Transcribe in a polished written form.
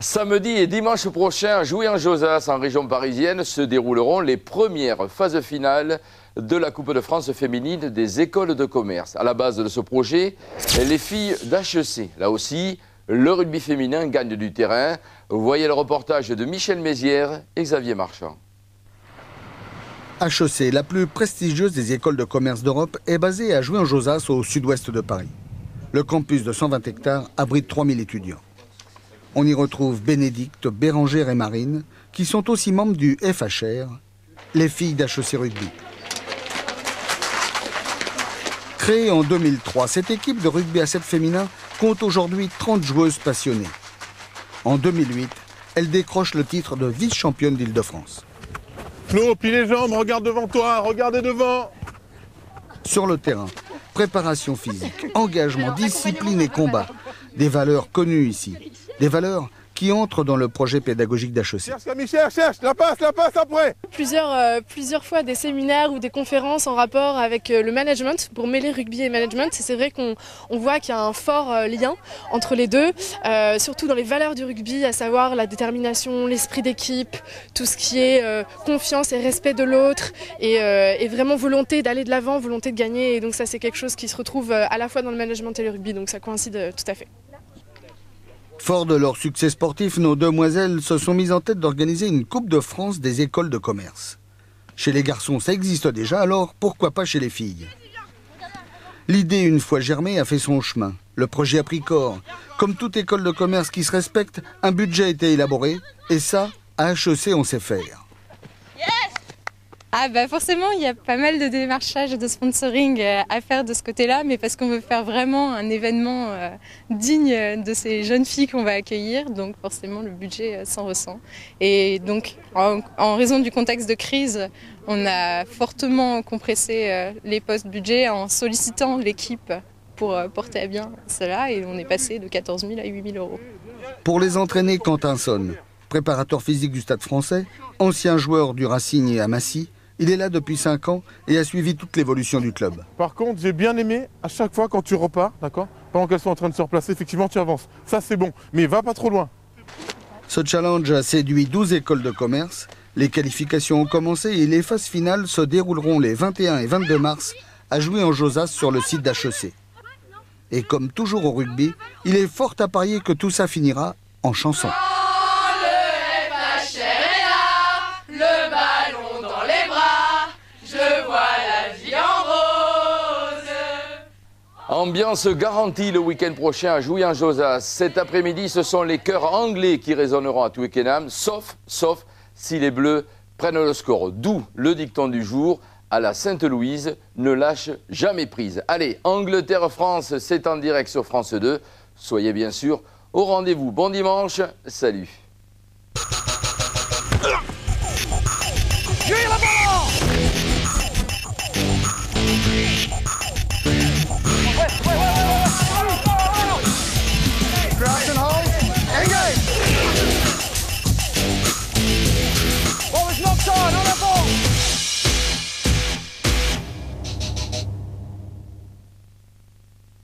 Samedi et dimanche prochain, à Jouy-en-Josas, en région parisienne, se dérouleront les premières phases finales de la Coupe de France féminine des écoles de commerce. À la base de ce projet, les filles d'HEC. Là aussi, le rugby féminin gagne du terrain. Voyez le reportage de Michel Mézières et Xavier Marchand. HEC, la plus prestigieuse des écoles de commerce d'Europe, est basée à Jouy-en-Josas, au sud-ouest de Paris. Le campus de 120 hectares abrite 3000 étudiants. On y retrouve Bénédicte, Bérangère et Marine, qui sont aussi membres du FHR, les filles d'HEC Rugby. Créée en 2003, cette équipe de rugby à 7 féminin compte aujourd'hui 30 joueuses passionnées. En 2008, elle décroche le titre de vice-championne d'Île-de-France. Flo, plie les jambes, regarde devant toi, regardez devant. Sur le terrain, préparation physique, engagement, discipline et combat. Des valeurs connues ici. Des valeurs qui entrent dans le projet pédagogique d'HEC. Cherche Camille, cherche, la passe après. Plusieurs fois des séminaires ou des conférences en rapport avec le management pour mêler rugby et management. C'est vrai qu'on voit qu'il y a un fort lien entre les deux, surtout dans les valeurs du rugby, à savoir la détermination, l'esprit d'équipe, tout ce qui est confiance et respect de l'autre et vraiment volonté d'aller de l'avant, volonté de gagner. Et donc ça c'est quelque chose qui se retrouve à la fois dans le management et le rugby, donc ça coïncide tout à fait. Fort de leur succès sportif, nos demoiselles se sont mises en tête d'organiser une Coupe de France des écoles de commerce. Chez les garçons, ça existe déjà, alors pourquoi pas chez les filles? L'idée, une fois germée, a fait son chemin. Le projet a pris corps. Comme toute école de commerce qui se respecte, un budget a été élaboré. Et ça, à HEC, on sait faire. Forcément, il y a pas mal de démarchage et de sponsoring à faire de ce côté-là, mais parce qu'on veut faire vraiment un événement digne de ces jeunes filles qu'on va accueillir, donc forcément le budget s'en ressent. Et donc, en raison du contexte de crise, on a fortement compressé les postes budget en sollicitant l'équipe pour porter à bien cela, et on est passé de 14 000 à 8 000 euros. Pour les entraîner, Quentin Sonne, préparateur physique du Stade français, ancien joueur du Racing et à Massy. Il est là depuis 5 ans et a suivi toute l'évolution du club. Par contre, j'ai bien aimé, à chaque fois quand tu repars, d'accord, pendant qu'elles sont en train de se replacer, effectivement tu avances. Ça c'est bon, mais va pas trop loin. Ce challenge a séduit 12 écoles de commerce. Les qualifications ont commencé et les phases finales se dérouleront les 21 et 22 mars à Jouy-en-Josas sur le site d'HEC. Et comme toujours au rugby, il est fort à parier que tout ça finira en chanson. Ambiance garantie le week-end prochain à Jouy-en-Josas. Cet après-midi, ce sont les chœurs anglais qui résonneront à Twickenham, sauf si les Bleus prennent le score. D'où le dicton du jour, à la Sainte-Louise, ne lâche jamais prise. Allez, Angleterre-France, c'est en direct sur France 2. Soyez bien sûr au rendez-vous. Bon dimanche, salut.